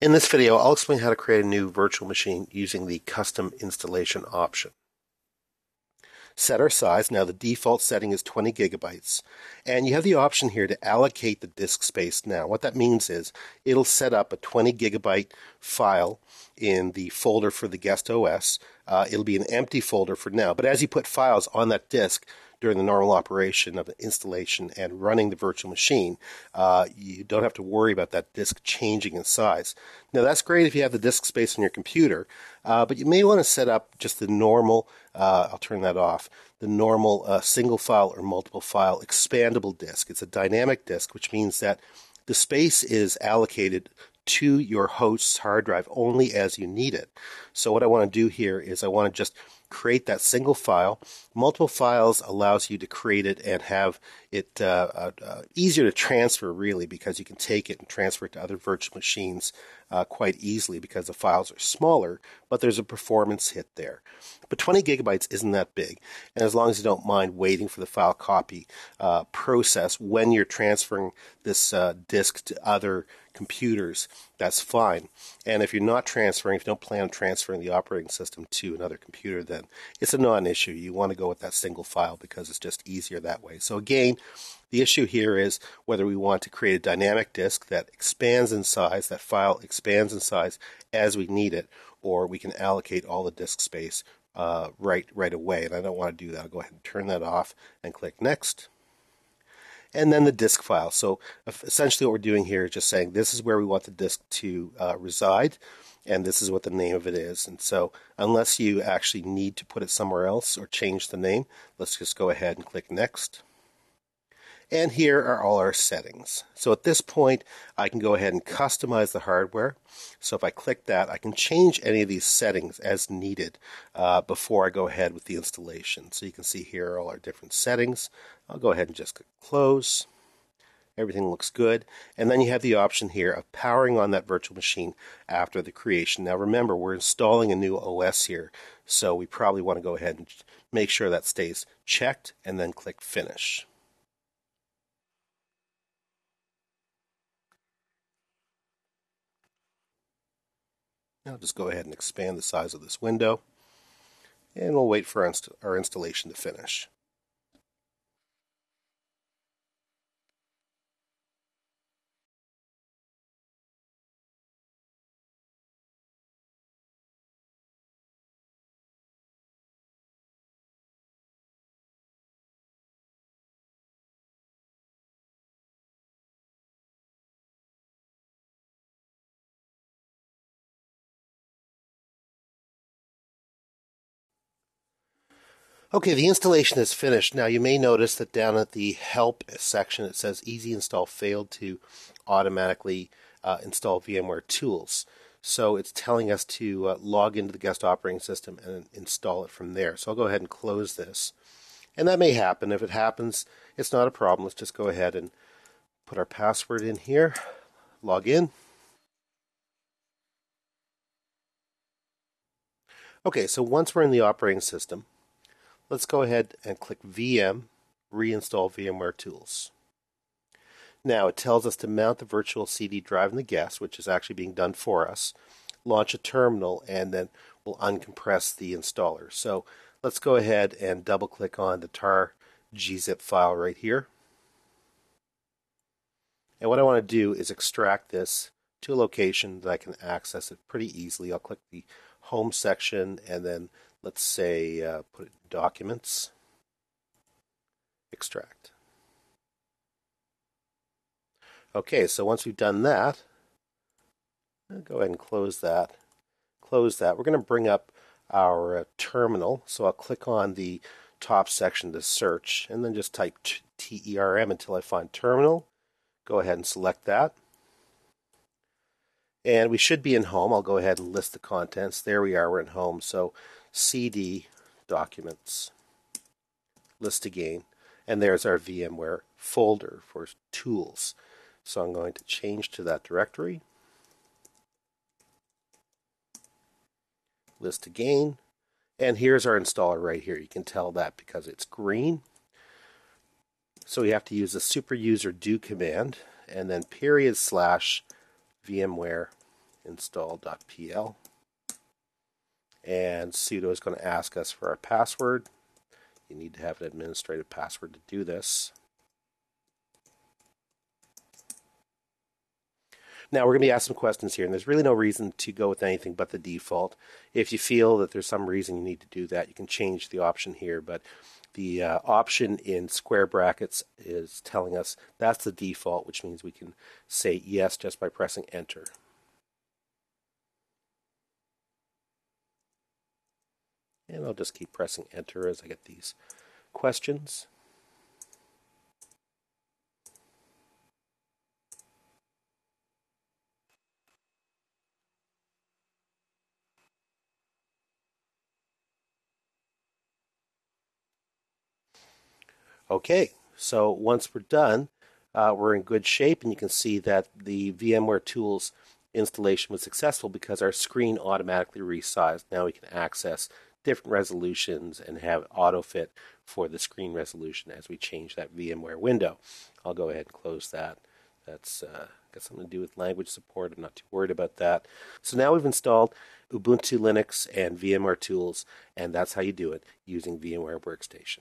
In this video, I'll explain how to create a new virtual machine using the custom installation option. Set our size. Now the default setting is 20 gigabytes, and you have the option here to allocate the disk space. Now what that means is it'll set up a 20 gigabyte file in the folder for the guest OS. It'll be an empty folder for now, but as you put files on that disk during the normal operation of the installation and running the virtual machine, you don't have to worry about that disk changing in size. Now that's great if you have the disk space on your computer, but you may want to set up just the normal, I'll turn that off, the normal single file or multiple file expandable disk. It's a dynamic disk, which means that the space is allocated to your host's hard drive only as you need it. So what I want to do here is I want to just create that single file. Multiple files allows you to create it and have it easier to transfer, really, because you can take it and transfer it to other virtual machines quite easily because the files are smaller, but there's a performance hit there. But 20 gigabytes isn't that big, and as long as you don't mind waiting for the file copy process when you're transferring this disk to other computers, that's fine. And if you're not transferring, if you don't plan on transferring the operating system to another computer, then it's a non-issue. You want to go with that single file because it's just easier that way. So again, the issue here is whether we want to create a dynamic disk that expands in size, that file expands in size as we need it, or we can allocate all the disk space right away. And I don't want to do that. I'll go ahead and turn that off and click Next. And then the disk file. So essentially what we're doing here is just saying this is where we want the disk to reside, and this is what the name of it is. And so unless you actually need to put it somewhere else or change the name, let's just go ahead and click Next. And here are all our settings. So at this point, I can go ahead and customize the hardware. So if I click that, I can change any of these settings as needed before I go ahead with the installation. So you can see here are all our different settings. I'll go ahead and just click Close. Everything looks good. And then you have the option here of powering on that virtual machine after the creation. Now remember, we're installing a new OS here, so we probably want to go ahead and make sure that stays checked and then click Finish. Now just go ahead and expand the size of this window, and we'll wait for our installation to finish. Okay, the installation is finished. Now you may notice that down at the Help section it says Easy Install failed to automatically install VMware tools. So it's telling us to log into the guest operating system and install it from there. So I'll go ahead and close this. And that may happen. If it happens, it's not a problem. Let's just go ahead and put our password in here, log in. Okay, so once we're in the operating system, let's go ahead and click VM, Reinstall VMware Tools. Now it tells us to mount the virtual CD drive in the guest, which is actually being done for us, launch a terminal, and then we'll uncompress the installer. So let's go ahead and double click on the tar gzip file right here. And what I want to do is extract this to a location that I can access it pretty easily. I'll click the Home section and then let's say put it in Documents, Extract. Okay, so once we've done that, I'll go ahead and close that. Close that. We're going to bring up our terminal, so I'll click on the top section to search and then just type TERM until I find terminal. Go ahead and select that. And we should be in Home. I'll go ahead and list the contents. There we are, we're in Home. So CD, Documents, list again, and there's our VMware folder for tools. So I'm going to change to that directory, list again, and here's our installer right here. You can tell that because it's green. So we have to use the super user do command and then /VMware install.pl. And sudo is going to ask us for our password. You need to have an administrative password to do this. Now we're going to be asked some questions here, and there's really no reason to go with anything but the default. If you feel that there's some reason you need to do that, you can change the option here, but the option in square brackets is telling us that's the default, which means we can say yes just by pressing enter. And I'll just keep pressing enter as I get these questions. Okay, so once we're done, we're in good shape, and you can see that the VMware Tools installation was successful because our screen automatically resized. Now we can access different resolutions and have auto-fit for the screen resolution as we change that VMware window. I'll go ahead and close that. That's got something to do with language support. I'm not too worried about that. So now we've installed Ubuntu Linux and VMware Tools, and that's how you do it using VMware Workstation.